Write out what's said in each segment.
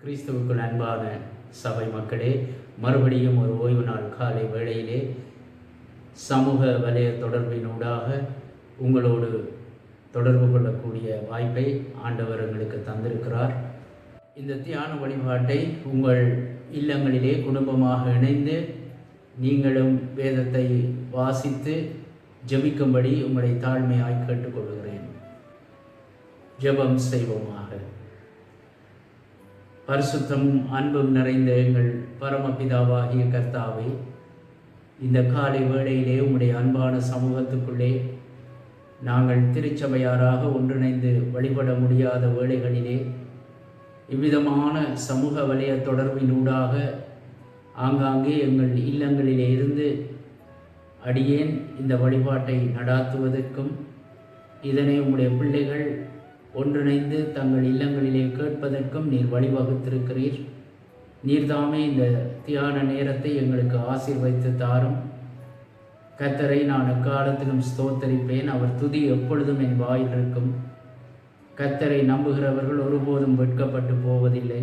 கிறிஸ்துவுக்குள் அன்பான சபை மக்களே, மறுபடியும் ஒரு ஓய்வு நாள் காலை வேளையிலே சமூக வலைய தொடர்பினூடாக உங்களோடு தொடர்பு கொள்ளக்கூடிய வாய்ப்பை ஆண்டவர் எங்களுக்கு தந்திருக்கிறார். இந்த தியான வழிபாட்டை உங்கள் இல்லங்களிலே குடும்பமாக இணைந்து நீங்களும் வேதத்தை வாசித்து ஜெபிக்கும்படி உங்களை தாழ்மையாய் கேட்டுக்கொள்கிறேன். ஜெபம் செய்வோமாக. பரிசுத்தமும் அன்பும் நிறைந்த எங்கள் பரமபிதாவாகிய கர்த்தாவே, இந்த காலை வேளையிலே உம்முடைய அன்பான சமூகத்துக்குள்ளே நாங்கள் திருச்சபையாராக ஒன்றிணைந்து வழிபட முடியாத வேளைகளிலே இவ்விதமான சமூக வலைய தொடர்பினூடாக ஆங்காங்கே எங்கள் இல்லங்களிலே இருந்து அடியேன் இந்த வழிபாட்டை நடாத்துவதற்கும் இதனை உம்முடைய பிள்ளைகள் ஒன்றிணைந்து தங்கள் இல்லங்களிலே கேட்பதற்கும் நீர் வழிவகுத்திருக்கிறீர். நீர்தாமே இந்த தியான நேரத்தை எங்களுக்கு ஆசீர்வதித்து தாரும். கர்த்தரை நான் எக்காலத்திலும் ஸ்தோத்தரிப்பேன். அவர் துதி எப்பொழுதும் என் வாயில் இருக்கும். கர்த்தரை நம்புகிறவர்கள் ஒருபோதும் வெட்கப்பட்டு போவதில்லை.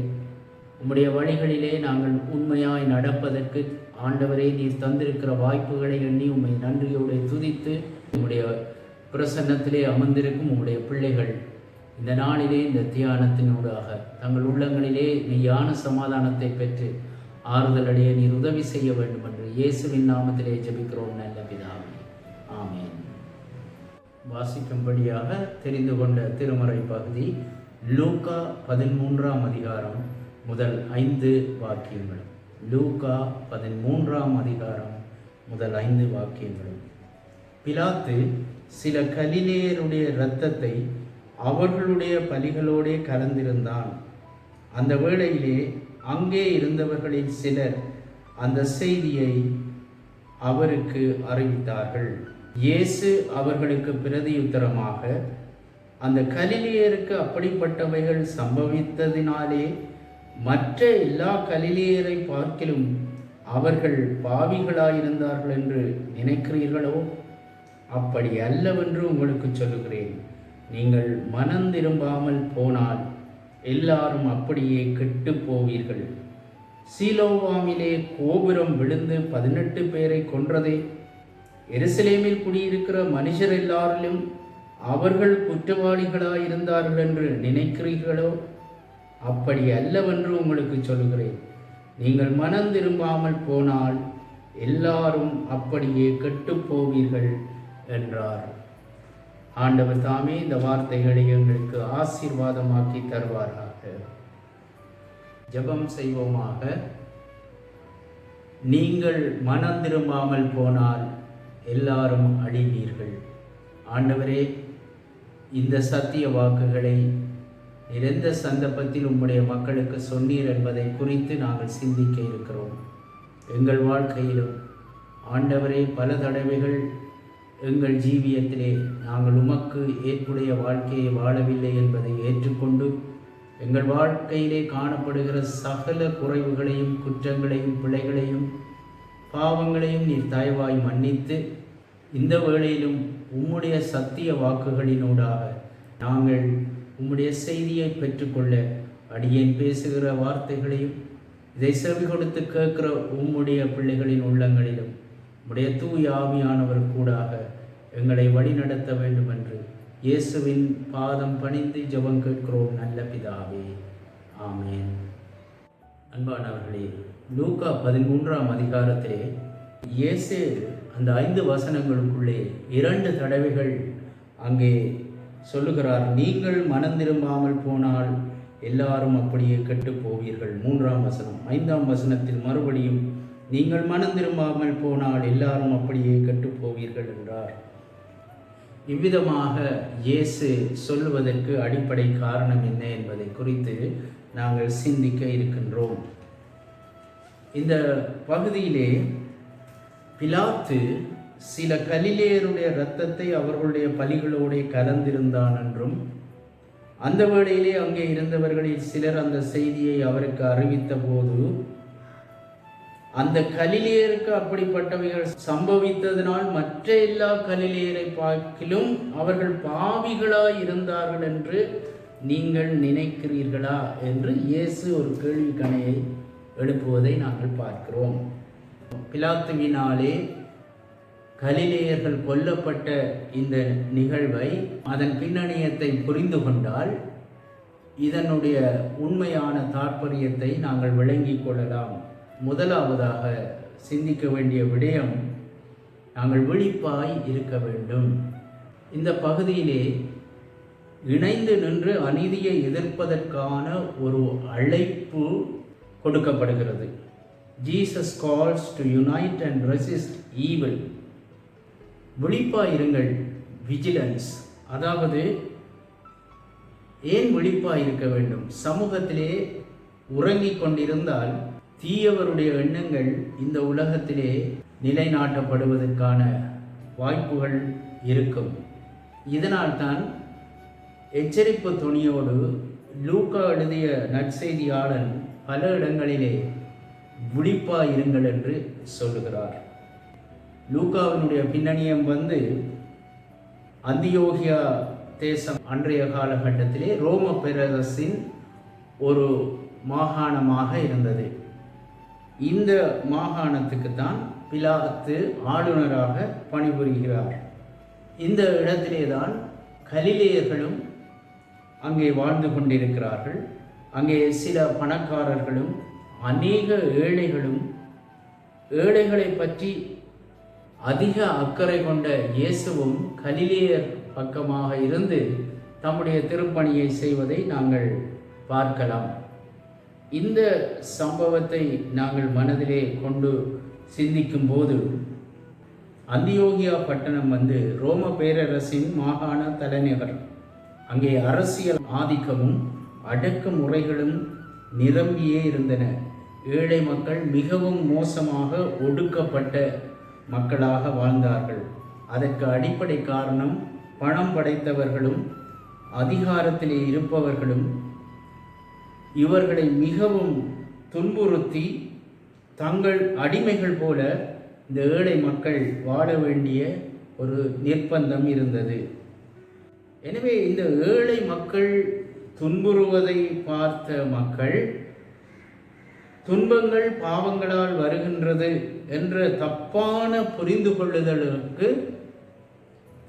உம்முடைய வழிகளிலே நாங்கள் உண்மையாய் நடப்பதற்கு ஆண்டவரே நீர் தந்திருக்கிற வாய்ப்புகளை எண்ணி உம்மை நன்றியோடு துதித்து உம்முடைய பிரசன்னத்திலே அமர்ந்திருக்கும் உம்முடைய பிள்ளைகள் இந்த நாளிலே இந்த தியானத்தினூடாக தங்கள் உள்ளங்களிலே மெய்யான சமாதானத்தை பெற்று ஆறுதல் அடைய நீர் உதவி செய்ய வேண்டும் என்று இயேசுவின் நாமத்திலே ஜெபிக்கிறோம் நல்ல பிதாவே, ஆமென். வாசிக்கும்படியாக தெரிந்து கொண்ட திருமறை பகுதி லூக்கா 13ஆம் அதிகாரம் முதல் 5 வாக்கியங்களும். லூக்கா 13ஆம் அதிகாரம் முதல் 5 வாக்கியங்களும். பிலாத்து சில கலிலேயருடைய இரத்தத்தை அவர்களுடைய பலிகளோடே கலந்திருந்தான். அந்த வேளையிலே அங்கே இருந்தவர்களில் சிலர் அந்த செய்தியை அவருக்கு அறிவித்தார்கள். இயேசு அவர்களுக்கு பிரதியுத்தரமாக, அந்த கலிலேயருக்கு அப்படிப்பட்டவைகள் சம்பவித்ததினாலே மற்ற எல்லா கலிலேயரை பார்க்கிலும் அவர்கள் பாவிகளாயிருந்தார்கள் என்று நினைக்கிறீர்களோ? அப்படி அல்லவென்று உங்களுக்கு சொல்லுகிறேன். நீங்கள் மனம் திரும்பாமல் போனால் எல்லாரும் அப்படியே கெட்டு போவீர்கள். சீலோவாமிலே கோபுரம் விழுந்து 18 பேரை கொன்றதே, எருசலேமில் குடியிருக்கிற மனுஷர் எல்லாரிலும் அவர்கள் குற்றவாளிகளாயிருந்தார்கள் என்று நினைக்கிறீர்களோ? அப்படி அல்லவென்று உங்களுக்கு சொல்கிறேன். நீங்கள் மனம் திரும்பாமல் போனால் எல்லாரும் அப்படியே கெட்டு போவீர்கள் என்றார். ஆண்டவர் தாமே இந்த வார்த்தைகளை எங்களுக்கு ஆசீர்வாதமாக்கி தருவாராக. ஜெபம் செய்வோமாக. நீங்கள் மனம் திரும்பாமல் போனால் எல்லாரும் அழிவீர்கள். ஆண்டவரே, இந்த சத்திய வாக்குகளை நிறைந்த சந்தர்ப்பத்தில் உம்முடைய மக்களுக்கு சொன்னீர் என்பதை குறித்து நாங்கள் சிந்திக்க இருக்கிறோம். எங்கள் வாழ்க்கையிலும் ஆண்டவரே, பல தடவைகள் எங்கள் ஜீவியத்திலே நாங்கள் உமக்கு ஏற்புடைய வாழ்க்கையை வாழவில்லை என்பதை ஏற்றுக்கொண்டு எங்கள் வாழ்க்கையிலே காணப்படுகிற சகல குறைவுகளையும் குற்றங்களையும் பிழைகளையும் பாவங்களையும் நீர் தயவாய் மன்னித்து இந்த வேளையிலும் உம்முடைய சத்திய வாக்குகளினூடாக நாங்கள் உம்முடைய செய்தியை பெற்றுக்கொள்ள அடியேன் பேசுகிற வார்த்தைகளையும் இதை செவி கொடுத்து கேட்கிற உம்முடைய பிள்ளைகளின் உள்ளங்களிலும் உம்முடைய தூய ஆவியானவர் கூடாக எங்களை வழி நடத்த வேண்டும் என்று இயேசுவின் பாதம் பணிந்து ஜெபம் கேட்கிறோம் நல்ல பிதாவே, ஆமென். அன்பானவர்களே, லூக்கா 13ஆம் அதிகாரத்திலே இயேசு அந்த 5 வசனங்களுக்குள்ளே 2 தடவைகள் அங்கே சொல்லுகிறார். நீங்கள் மனம் திரும்பாமல் போனால் எல்லாரும் அப்படியே கெட்டு போவீர்கள். 3ஆம் வசனம். 5ஆம் வசனத்தில் மறுபடியும் நீங்கள் மனம் திரும்பாமல் போனால் எல்லாரும் அப்படியே கெட்டு போவீர்கள் என்றார். இவ்விதமாக இயேசு சொல்லுவதற்கு அடிப்படை காரணம் என்ன என்பதை குறித்து நாங்கள் சிந்திக்க இருக்கின்றோம். இந்த பகுதியிலே பிலாத்து சில கலிலேயருடைய இரத்தத்தை அவர்களுடைய பலிகளோடு கலந்திருந்தான் என்றும், அந்த வேளையிலே அங்கே இருந்தவர்களில் சிலர் அந்த செய்தியை அவருக்கு அறிவித்த போது அந்த கலிலேயருக்கு அப்படிப்பட்டவைகள் சம்பவித்ததனால் மற்ற எல்லா கலிலேயரை பார்க்கிலும் அவர்கள் பாவிகளாய் இருந்தார்கள் என்று நீங்கள் நினைக்கிறீர்களா என்று இயேசு ஒரு கேள்விக்கணையை எழுப்புவதை நாங்கள் பார்க்கிறோம். பிலாத்துவினாலே கலிலேயர்கள் கொல்லப்பட்ட இந்த நிகழ்வை, அதன் பின்னணியத்தை புரிந்து கொண்டால் இதனுடைய உண்மையான தாற்பயத்தை நாங்கள் விளங்கிக் கொள்ளலாம். முதலாவதாக சிந்திக்க வேண்டிய விடயம், நாங்கள் விழிப்பாய் இருக்க வேண்டும். இந்த பகுதியிலே இணைந்து நின்று அநீதியை எதிர்ப்பதற்கான ஒரு அழைப்பு கொடுக்கப்படுகிறது. Jesus calls to unite and resist evil. விழிப்பாய் இருங்கள், விஜிலன்ஸ். அதாவது ஏன் விழிப்பாய் இருக்க வேண்டும்? சமூகத்திலே உறங்கிக் கொண்டிருந்தால் தீயவருடைய எண்ணங்கள் இந்த உலகத்திலே நிலைநாட்டப்படுவதற்கான வாய்ப்புகள் இருக்கும். இதனால்தான் எச்சரிப்பு துணியோடு லூக்கா எழுதிய நற்செய்தியாளன் பல இடங்களிலே விழிப்பாய் இருங்கள் என்று சொல்லுகிறார். லூக்காவினுடைய பின்னணியம் அந்தியோகியா தேசம் அன்றைய காலகட்டத்திலே ரோம பேரரசின் ஒரு மாகாணமாக இருந்தது. இந்த மாகாணத்துக்கு தான் பிலாத்து ஆளுநராக பணிபுரிகிறார். இந்த இடத்திலே தான் கலிலேயர்களும் அங்கே வாழ்ந்து கொண்டிருக்கிறார்கள். அங்கே சில பணக்காரர்களும் அநேக ஏழைகளும், ஏழைகளை பற்றி அதிக அக்கறை கொண்ட இயேசுவும் கலிலேயர் பக்கமாக இருந்து தம்முடைய திருப்பணியை செய்வதை நாங்கள் பார்க்கலாம். இந்த சம்பவத்தை நாங்கள் மனதிலே கொண்டு சிந்திக்கும் போது, அந்தியோகியா பட்டணம் ரோம பேரரசின் மாகாண தலைநகர். அங்கே அரசியல் ஆதிக்கமும் அடக்குமுறைகளும் நிரம்பியே இருந்தன. ஏழை மக்கள் மிகவும் மோசமாக ஒடுக்கப்பட்ட மக்களாக வாழ்ந்தார்கள். அதற்கு அடிப்படை காரணம், பணம் படைத்தவர்களும் அதிகாரத்திலே இருப்பவர்களும் இவர்களை மிகவும் துன்புறுத்தி தங்கள் அடிமைகள் போல இந்த ஏழை மக்கள் வாழ வேண்டிய ஒரு நிர்பந்தம் இருந்தது. எனவே இந்த ஏழை மக்கள் துன்புறுவதை பார்த்த மக்கள், துன்பங்கள் பாவங்களால் வருகின்றது என்ற தப்பான புரிந்து கொள்ளுதலுக்கு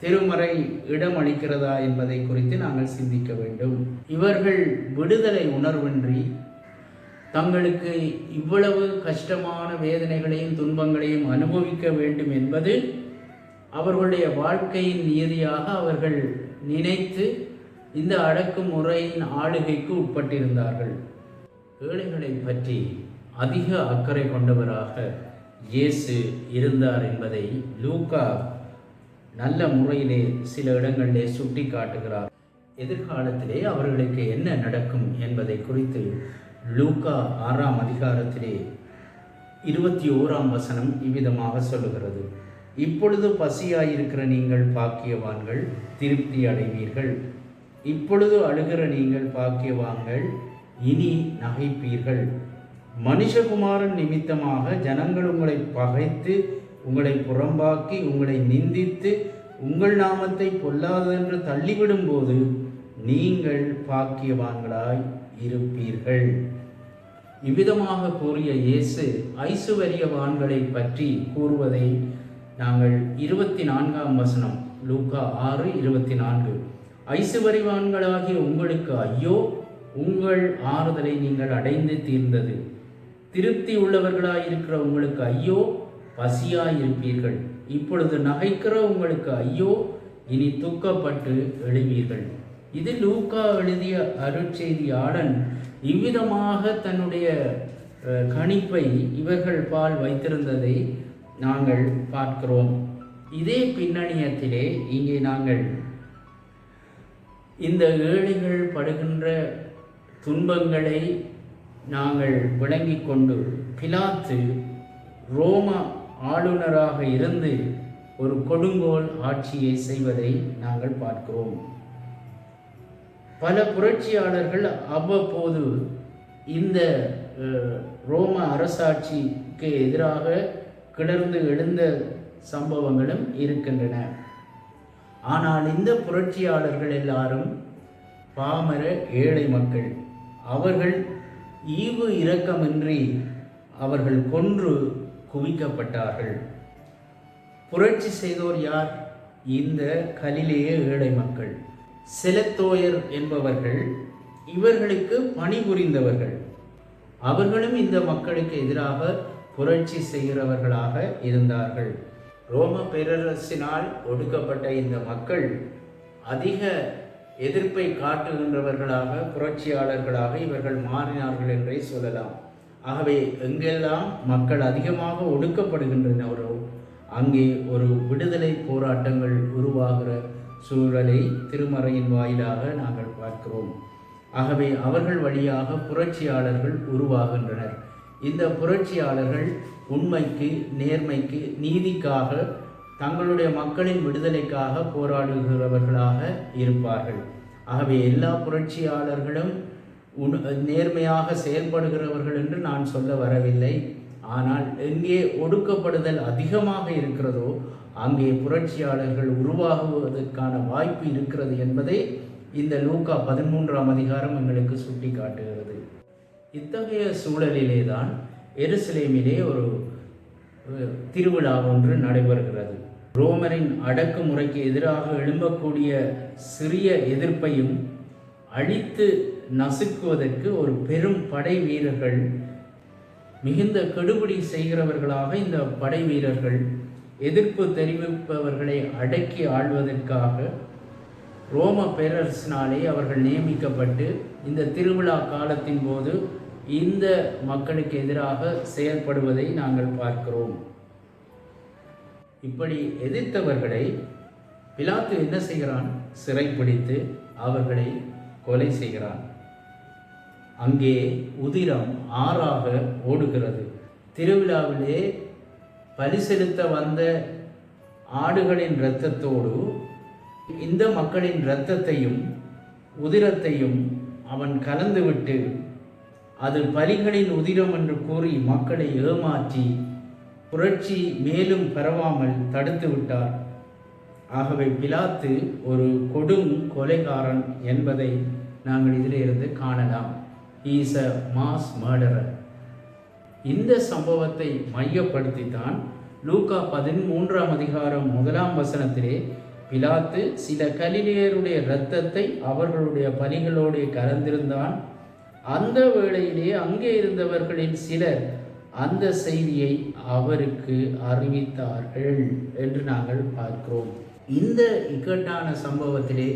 திருமறை இடம் அளிக்கிறதா என்பதை குறித்து நாங்கள் சிந்திக்க வேண்டும். இவர்கள் விடுதலை உணர்வின்றி தங்களுக்கு இவ்வளவு கஷ்டமான வேதனைகளையும் துன்பங்களையும் அனுபவிக்க வேண்டும் என்பது அவர்களுடைய வாழ்க்கையின் நியதியாக அவர்கள் நினைத்து இந்த அடக்குமுறையின் ஆளுகைக்கு உட்பட்டிருந்தார்கள். ஏழைகளை பற்றி அதிக அக்கறை கொண்டவராக இயேசு இருந்தார் என்பதை லூக்கா நல்ல முறையிலே சில இடங்களிலே சுட்டி காட்டுகிறார். எதிர்காலத்திலே அவர்களுக்கு என்ன நடக்கும் என்பதை குறித்து லூக்கா 6ஆம் அதிகாரத்திலே 21ஆம் வசனம் இவ்விதமாக சொல்லுகிறது: இப்பொழுது பசியாயிருக்கிற நீங்கள் பாக்கியவான்கள், திருப்தி அடைவீர்கள். இப்பொழுது அழுகிற நீங்கள் பாக்கியவான்கள், இனி நகைப்பீர்கள். மனுஷகுமாரன் நிமித்தமாக ஜனங்கள் உங்களை பகைத்து, உங்களை புறம்பாக்கி, உங்களை நிந்தித்து, உங்கள் நாமத்தை பொல்லாதென்று தள்ளிவிடும் போது நீங்கள் பாக்கியவான்களாய் இருப்பீர்கள். இவ்விதமாக கூறிய இயேசு ஐசுவரியவான்களை பற்றி கூறுவதை நாங்கள் 24ஆம் வசனம், லூக்கா 6:24, ஐசுவரியவான்களாகிய உங்களுக்கு ஐயோ, உங்கள் ஆறுதலை நீங்கள் அடைந்து தீர்ந்தது. திருப்தி உள்ளவர்களாயிருக்கிற உங்களுக்கு ஐயோ, பசியாயிருப்பீர்கள். இப்பொழுது நகைக்கிற உங்களுக்கு ஐயோ, இனி துக்கப்பட்டு எழுவீர்கள். இது லூக்கா எழுதிய அருட்செய்தியாளன் இவ்விதமாக தன்னுடைய கணிப்பை இவர்கள் பால் வைத்திருந்ததை நாங்கள் பார்க்கிறோம். இதே பின்னணியத்திலே இங்கே நாங்கள் இந்த ஏழைகள் படுகின்ற துன்பங்களை நாங்கள் விளங்கிக் கொண்டு, பிலாத்து ரோம ஆளுநராக இருந்து ஒரு கொடுங்கோல் ஆட்சியை செய்வதை நாங்கள் பார்க்கிறோம். பல புரட்சியாளர்கள் அவ்வப்போது இந்த ரோம அரசாட்சிக்கு எதிராக கிளர்ந்து எழுந்த சம்பவங்களும் இருக்கின்றன. ஆனால் இந்த புரட்சியாளர்கள் எல்லாரும் பாமர ஏழை மக்கள். அவர்கள் ஈவு இரக்கமின்றி அவர்கள் கொன்று குவிக்கப்பட்டார்கள். புரட்சி செய்தோர் யார்? இந்த கலிலேய ஏழை மக்கள். செலத்தோயர் என்பவர்கள் இவர்களுக்கு பணிபுரிந்தவர்கள். அவர்களும் இந்த மக்களுக்கு எதிராக புரட்சி செய்கிறவர்களாக இருந்தார்கள். ரோம பேரரசினால் ஒடுக்கப்பட்ட இந்த மக்கள் அதிக எதிர்ப்பை காட்டுகின்றவர்களாக, புரட்சியாளர்களாக இவர்கள் மாறினார்கள் என்றே சொல்லலாம். ஆகவே எங்கெல்லாம் மக்கள் அதிகமாக ஒடுக்கப்படுகின்றனரோ அங்கே ஒரு விடுதலை போராட்டங்கள் உருவாகிற சூழலை திருமறையின் வாயிலாக நாங்கள் பார்க்கிறோம். ஆகவே அவர்கள் வழியாக புரட்சியாளர்கள் உருவாகின்றனர். இந்த புரட்சியாளர்கள் உண்மைக்கு, நேர்மைக்கு, நீதிக்காக, தங்களுடைய மக்களின் விடுதலைக்காக போராடுகிறவர்களாக இருப்பார்கள். ஆகவே எல்லா புரட்சியாளர்களும் நேர்மையாக செயல்படுகிறவர்கள் என்று நான் சொல்ல வரவில்லை. ஆனால் எங்கே ஒடுக்கப்படுதல் அதிகமாக இருக்கிறதோ அங்கே புரட்சியாளர்கள் உருவாகுவதற்கான வாய்ப்பு இருக்கிறது என்பதை இந்த லூக்கா 13ஆம் அதிகாரம் எங்களுக்கு சுட்டி காட்டுகிறது. இத்தகைய சூழலிலே தான் எருசலேமிலே ஒரு திருவிழா ஒன்று நடைபெறுகிறது. ரோமரின் அடக்குமுறைக்கு எதிராக எழும்பக்கூடிய சிறிய எதிர்ப்பையும் அழித்து நசுக்குவதற்கு ஒரு பெரும் படை வீரர்கள், மிகுந்த கெடுபிடி செய்கிறவர்களாக இந்த படை வீரர்கள் எதிர்ப்பு தெரிவிப்பவர்களை அடக்கி ஆள்வதற்காக ரோம பேரரசினாலே அவர்கள் நியமிக்கப்பட்டு இந்த திருவிழா காலத்தின் போது இந்த மக்களுக்கு எதிராக செயல்படுவதை நாங்கள் பார்க்கிறோம். இப்படி எதிர்த்தவர்களை பிலாத்து என்ன செய்கிறான்? சிறைப்பிடித்து அவர்களை கொலை செய்கிறான். அங்கே உதிரம் ஆறாக ஓடுகிறது. திருவிழாவிலே பலி செலுத்த வந்த ஆடுகளின் இரத்தத்தோடு இந்த மக்களின் இரத்தத்தையும் உதிரத்தையும் அவன் கலந்துவிட்டு அது பலிகளின் உதிரம் என்று கூறி மக்களை ஏமாற்றி புரட்சி மேலும் பரவாமல் தடுத்து விட்டார். ஆகவே பிலாத்து ஒரு கொடும் கொலைகாரன் என்பதை நாங்கள் இதிலிருந்து காணலாம். He is a mass murderer. இந்த சம்பவத்தை மையப்படுத்தித்தான் லூக்கா 13ஆம் அதிகாரம் 1ஆம் வசனத்திலே பிலாத்து சில கலிலேயருடைய இரத்தத்தை அவர்களுடைய பலிகளோடு கலந்திருந்தான். அந்த வேளையிலே அங்கே இருந்தவர்களின் சிலர் அந்த செய்தியை அவருக்கு அறிவித்தார்கள் என்று நாங்கள் பார்க்கிறோம். இந்த இக்கட்டான சம்பவத்திலே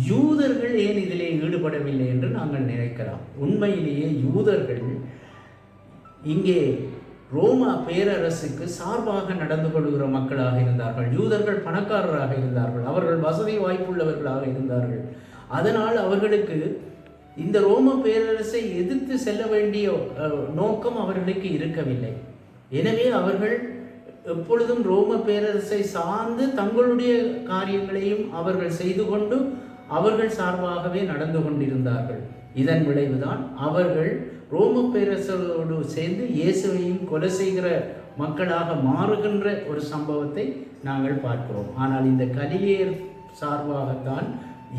யூதர்கள் ஏன் இதிலே ஈடுபடவில்லை என்று நாங்கள் நினைக்கலாம். உண்மையிலேயே யூதர்கள் இங்கே ரோமா பேரரசுக்கு சார்பாக நடந்து கொள்கிற மக்களாக இருந்தார்கள். யூதர்கள் பணக்காரராக இருந்தார்கள், அவர்கள் வசதி வாய்ப்புள்ளவர்களாக இருந்தார்கள். அதனால் அவர்களுக்கு இந்த ரோம பேரரசை எதிர்த்து செல்ல வேண்டிய நோக்கம் அவர்களுக்கு இருக்கவில்லை. எனவே அவர்கள் எப்பொழுதும் ரோம பேரரசை சார்ந்து தங்களுடைய காரியங்களையும் அவர்கள் செய்து கொண்டு அவர்கள் சார்பாகவே நடந்து கொண்டிருந்தார்கள். இதன் விளைவுதான் அவர்கள் ரோம பேரரசோடு சேர்ந்து இயேசுவையும் கொலை செய்கிற மக்களாக மாறுகின்ற ஒரு சம்பவத்தை நாங்கள் பார்க்கிறோம். ஆனால் இந்த கலிலேயர் சார்பாகத்தான்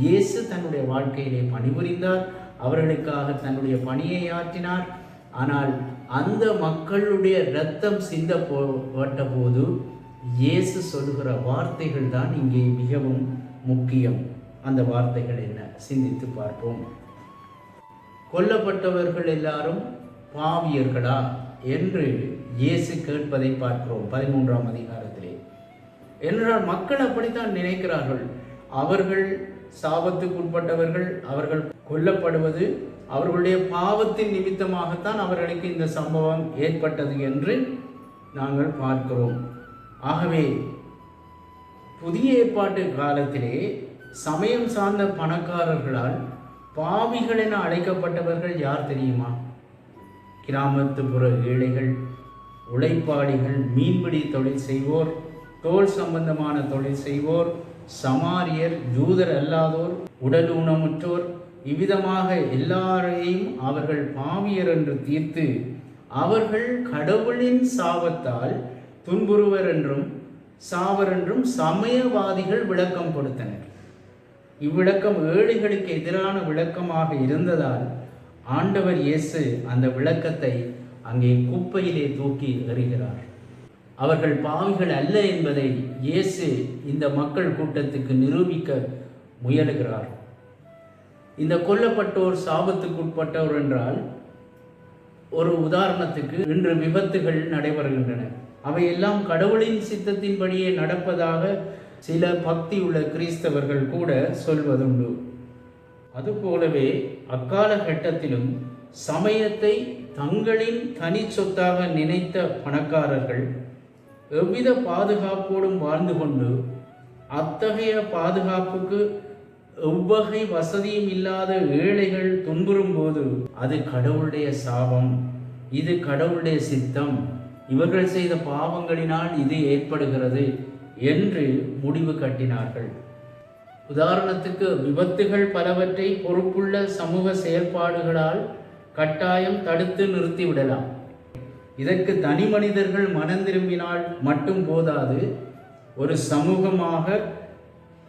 இயேசு தன்னுடைய வாழ்க்கையிலே பணிபுரிந்தார், அவர்களுக்காக தன்னுடைய பணியை ஆற்றினார். ஆனால் அந்த மக்களுடைய இரத்தம் சிந்தப்பட்ட போது இயேசு சொல்லுகிற வார்த்தைகள் தான் இங்கே மிகவும் முக்கியம். அந்த வார்த்தைகள் என்ன? சிந்தித்து பார்ப்போம். கொல்லப்பட்டவர்கள் எல்லாரும் பாவியர்களா என்று இயேசு கேட்பதை பார்க்கிறோம் 13ஆம் அதிகாரத்திலே. என்றால் மக்கள் அப்படித்தான் நினைக்கிறார்கள். அவர்கள் சாபத்துக்குட்பட்டவர்கள், அவர்கள் கொல்லப்படுவது அவர்களுடைய பாவத்தின் நிமித்தமாகத்தான் அவர்களுக்கு இந்த சம்பவம் ஏற்பட்டது என்று நாங்கள் பார்க்கிறோம். ஆகவே புதிய ஏற்பாட்டு காலத்திலே சமயம் சார்ந்த பணக்காரர்களால் பாவிகள் என அழைக்கப்பட்டவர்கள் யார் தெரியுமா? கிராமத்துப்புற ஏழைகள், உழைப்பாளிகள், மீன்பிடி தொழில் செய்வோர், தோல் சம்பந்தமான தொழில் செய்வோர், சமாரியர், யூதர் அல்லாதோர், உடல் ஊனமுற்றோர், இவ்விதமாக எல்லாரையும் அவர்கள் பாவியர் என்று தீர்த்து அவர்கள் கடவுளின் சாபத்தால் துன்புறுவர் என்றும் சாவர் என்றும் சமயவாதிகள் விளக்கம் கொடுத்தனர். இவ்விளக்கம் ஏழைகளுக்கு எதிரான விளக்கமாக இருந்ததால் ஆண்டவர் இயேசு அந்த விளக்கத்தை அங்கே குப்பையிலே தூக்கி எறிகிறார். அவர்கள் பாவிகள் அல்ல என்பதை இயேசு இந்த மக்கள் கூட்டத்துக்கு நிரூபிக்க முயலுகிறார். இந்த கொல்லப்பட்டோர் சாபத்துக்குட்பட்டோர் என்றால், ஒரு உதாரணத்துக்கு இன்று விபத்துகள் நடைபெறுகின்றன. அவையெல்லாம் கடவுளின் சித்தத்தின்படியே நடப்பதாக சில பக்தி உள்ள கிறிஸ்தவர்கள் கூட சொல்வதுண்டு. அதுபோலவே அக்காலகட்டத்திலும் சமயத்தை தங்களின் தனி சொத்தாக நினைத்த பணக்காரர்கள் எவ்வித பாதுகாப்போடும் வாழ்ந்து கொண்டு அத்தகைய பாதுகாப்புக்கு எவ்வகை வசதியும் இல்லாத ஏழைகள் துன்புறும் போது அது கடவுளுடைய சாபம், இது கடவுளுடைய சித்தம், இவர்கள் செய்த பாவங்களினால் இது ஏற்படுகிறது என்று முடிவு கட்டினார்கள். உதாரணத்துக்கு விபத்துகள் பலவற்றை பொறுப்புள்ள சமூக செயல்பாடுகளால் கட்டாயம் தடுத்து நிறுத்திவிடலாம். இதற்கு தனி மனிதர்கள் மனம் திரும்பினால் மட்டும் போதாது, ஒரு சமூகமாக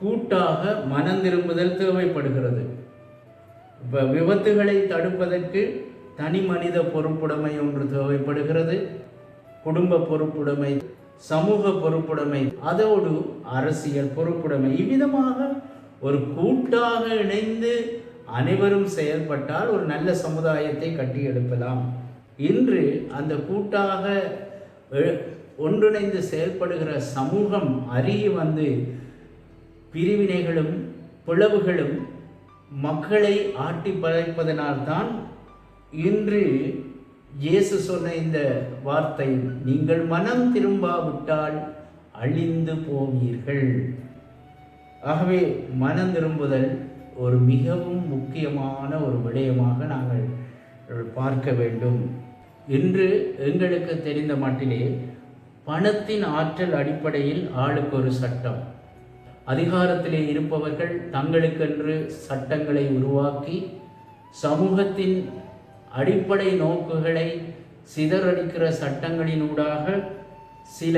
கூட்டாக மனம் திரும்புதல் தேவைப்படுகிறது. இப்போ விபத்துகளை தடுப்பதற்கு தனி மனித பொறுப்புடைமை ஒன்று தேவைப்படுகிறது, குடும்ப பொறுப்புடைமை, சமூக பொறுப்புடைமை, அதோடு அரசியல் பொறுப்புடைமை. இவ்விதமாக ஒரு கூட்டாக இணைந்து அனைவரும் செயல்பட்டால் ஒரு நல்ல சமுதாயத்தை கட்டி எழுப்பலாம். இன்று அந்த கூட்டாக ஒன்றிணைந்து செயல்படுகிற சமூகம் அருகி வந்து பிரிவினைகளும் பிளவுகளும் மக்களை ஆட்டி படைப்பதனால்தான் இன்று இயேசு சொன்ன இந்த வார்த்தை, நீங்கள் மனம் திரும்பாவிட்டால் அழிந்து போவீர்கள். ஆகவே மனம் திரும்புதல் ஒரு மிகவும் முக்கியமான ஒரு விடயமாக நாங்கள் பார்க்க வேண்டும். இன்று எங்களுக்கு தெரிந்த மட்டிலே பணத்தின் ஆற்றல் அடிப்படையில் ஆளுக்கு ஒரு சட்டம், அதிகாரத்திலே இருப்பவர்கள் தங்களுக்கென்று சட்டங்களை உருவாக்கி சமூகத்தின் அடிப்படை நோக்குகளை சிதறடிக்கிற சட்டங்களினூடாக சில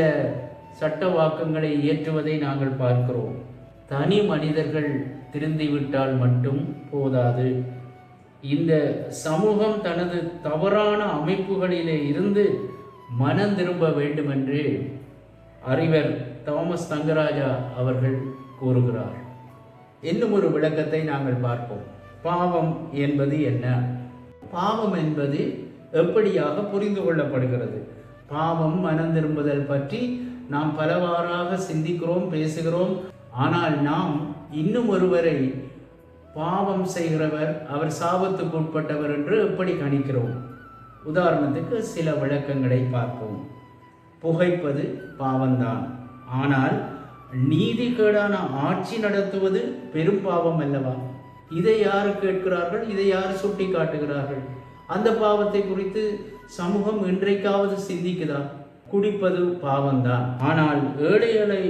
சட்ட வாக்கங்களை இயற்றுவதை நாங்கள் பார்க்கிறோம். தனி மனிதர்கள் திருந்திவிட்டால் மட்டும் போதாது. இந்த சமூகம் தனது தவறான அமைப்புகளிலே இருந்து மனம் திரும்ப வேண்டுமென்று அறிவர் தாமஸ் தங்கராஜா அவர்கள் கூறுகிறார். இன்னும் ஒரு விளக்கத்தை நாங்கள் பார்ப்போம். பாவம் என்பது என்ன? பாவம் என்பது எப்படியாக புரிந்து கொள்ளப்படுகிறது? பாவம், மனம் திரும்புதல் பற்றி நாம் பலவாறாக சிந்திக்கிறோம், பேசுகிறோம். ஆனால் நாம் இன்னும் ஒருவரை பாவம் செய்கிறவர், அவர் சாபத்துக்கு உட்பட்டவர் என்று எப்படி கணிக்கிறோம்? உதாரணத்துக்கு சில விளக்கங்களை பார்ப்போம். புகைப்பது பாவம்தான், ஆனால் நீதிகேடான ஆட்சி நடத்துவது பெரும் பாவம் அல்லவா? இதை யார் கேட்கிறார்கள்? இதை யார் சுட்டி காட்டுகிறார்கள்? அந்த பாவத்தை குறித்து சமூகம் இன்றைக்காவது சிந்திக்குதா? குடிப்பது பாவம்தான், ஆனால் ஏழைகளை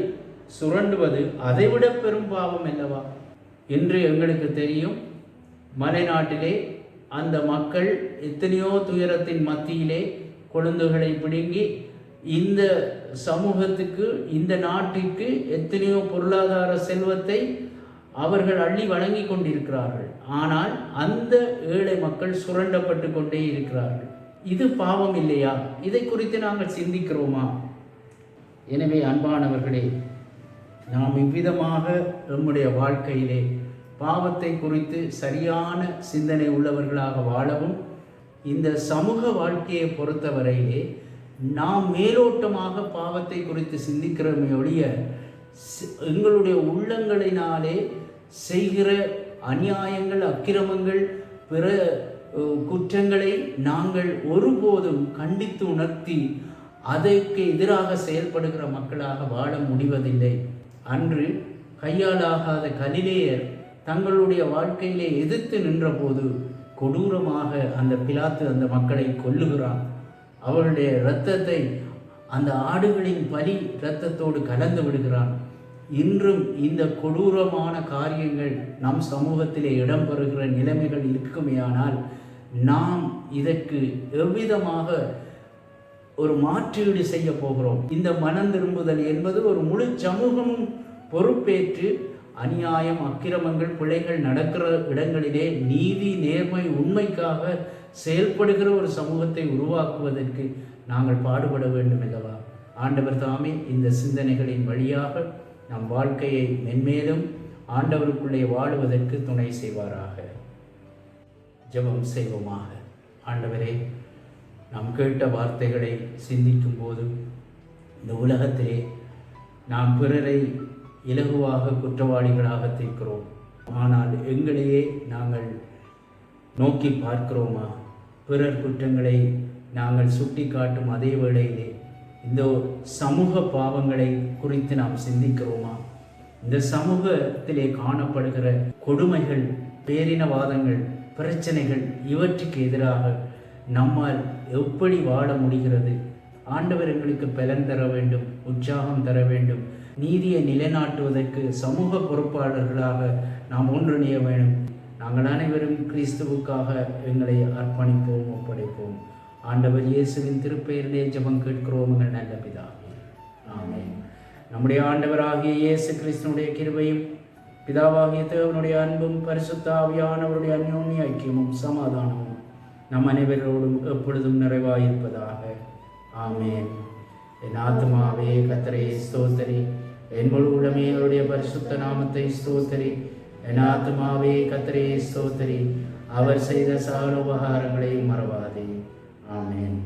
சுரண்டுவது அதைவிட பெரும் பாவம் அல்லவா? என்று எங்களுக்கு தெரியும். மலைநாட்டிலே அந்த மக்கள் எத்தனையோ துயரத்தின் மத்தியிலே கொழுந்துகளை பிடுங்கி இந்த சமூகத்துக்கு, இந்த நாட்டிற்கு எத்தனையோ பொருளாதார செல்வத்தை அவர்கள் அள்ளி வழங்கி கொண்டிருக்கிறார்கள். ஆனால் அந்த ஏழை மக்கள் சுரண்டப்பட்டு கொண்டே இருக்கிறார்கள். இது பாவம் இல்லையா? இதை குறித்து நாங்கள் சிந்திக்கிறோமா? எனவே அன்பானவர்களே, நாம் இவ்விதமாக நம்முடைய வாழ்க்கையிலே பாவத்தை குறித்து சரியான சிந்தனை உள்ளவர்களாக வாழவும், இந்த சமூக வாழ்க்கையை பொறுத்தவரையிலே நாம் மேலோட்டமாக பாவத்தை குறித்து சிந்திக்கிறோமே ஒழிய எங்களுடைய உள்ளங்களினாலே செய்கிற அநியாயங்கள், அக்கிரமங்கள், பிற குற்றங்களை நாங்கள் ஒருபோதும் கண்டித்து உணர்த்தி அதற்கு எதிராக செயல்படுகிற மக்களாக வாழ முடிவதில்லை. அன்று கையாலாகாத கலிலேயர் தங்களுடைய வாழ்க்கையிலே எதிர்த்து நின்றபோது கொடூரமாக அந்த பிலாத்து அந்த மக்களை கொல்லுகிறான். அவருடைய இரத்தத்தை அந்த ஆடுகளின் பலி இரத்தத்தோடு கலந்து விடுகிறான். இன்றும் இந்த கொடூரமான காரியங்கள் நம் சமூகத்திலே இடம்பெறுகிற நிலைமைகள் இருக்குமேயானால் நாம் இதற்கு எவ்விதமாக ஒரு மாற்றீடு செய்ய போகிறோம்? இந்த மனம் திரும்புதல் என்பது ஒரு முழு சமூகமும் பொறுப்பேற்று அநியாயம், அக்கிரமங்கள், பிழைகள் நடக்கிற இடங்களிலே நீதி, நேர்மை, உண்மைக்காக செயல்படுகிற ஒரு சமூகத்தை உருவாக்குவதற்கு நாங்கள் பாடுபட வேண்டும் அல்லவா? ஆண்டவர் தாமே இந்த சிந்தனைகளின் வழியாக நம் வாழ்க்கையை மென்மேலும் ஆண்டவருக்குள்ளே வாழுவதற்கு துணை செய்வாராக. ஜெபம் செய்வோமாக. ஆண்டவரே, நாம் கேட்ட வார்த்தைகளை சிந்திக்கும் போது இந்த உலகத்திலே நாம் பிறரை இலகுவாக குற்றவாளிகளாக தீர்க்கிறோம். ஆனால் எங்களையே நாங்கள் நோக்கி பார்க்கிறோமா? பிறர் குற்றங்களை நாங்கள் சுட்டி காட்டும் அதே வேளையிலே இந்த சமூக பாவங்களை குறித்து நாம் சிந்திக்கிறோமா? இந்த சமூகத்திலே காணப்படுகிற கொடுமைகள், பேரினவாதங்கள், பிரச்சனைகள், இவற்றுக்கு எதிராக நம்மால் எப்படி வாழ முடிகிறது? ஆண்டவர் எங்களுக்கு பலன் தர வேண்டும், உற்சாகம் தர வேண்டும். நீதியை நிலைநாட்டுவதற்கு சமூக பொறுப்பாளர்களாக நாம் ஒன்றிணைய வேண்டும். நாங்கள் அனைவரும் கிறிஸ்துவுக்காக எங்களை அர்ப்பணிப்போம், ஒப்படைப்போம். ஆண்டவர் இயேசுவின் திருப்பெயரிலே ஜெபம் கேட்கிறோம் எங்கள் நல்ல பிதாவே, ஆமென். நம்முடைய ஆண்டவராகிய இயேசு கிறிஸ்துனுடைய கிருபையும் பிதாவாகிய தேவனுடைய அன்பும் பரிசுத்த ஆவியானவருடைய அந்யோன்ய ஐக்கியமும் சமாதானமும் நம் அனைவரோடும் எப்பொழுதும் நிறைவாயிருப்பதாக. ஆமென். என் ஆத்மாவே கர்த்தரை ஸ்தோத்திரி, என் முழு உடமே அவருடைய பரிசுத்த நாமத்தை ஸ்தோத்திரி. என் ஆத்மாவே கர்த்தரை ஸ்தோத்திரி, அவர் செய்த சகல உபகாரங்களை மறவாதே. ஆமென்.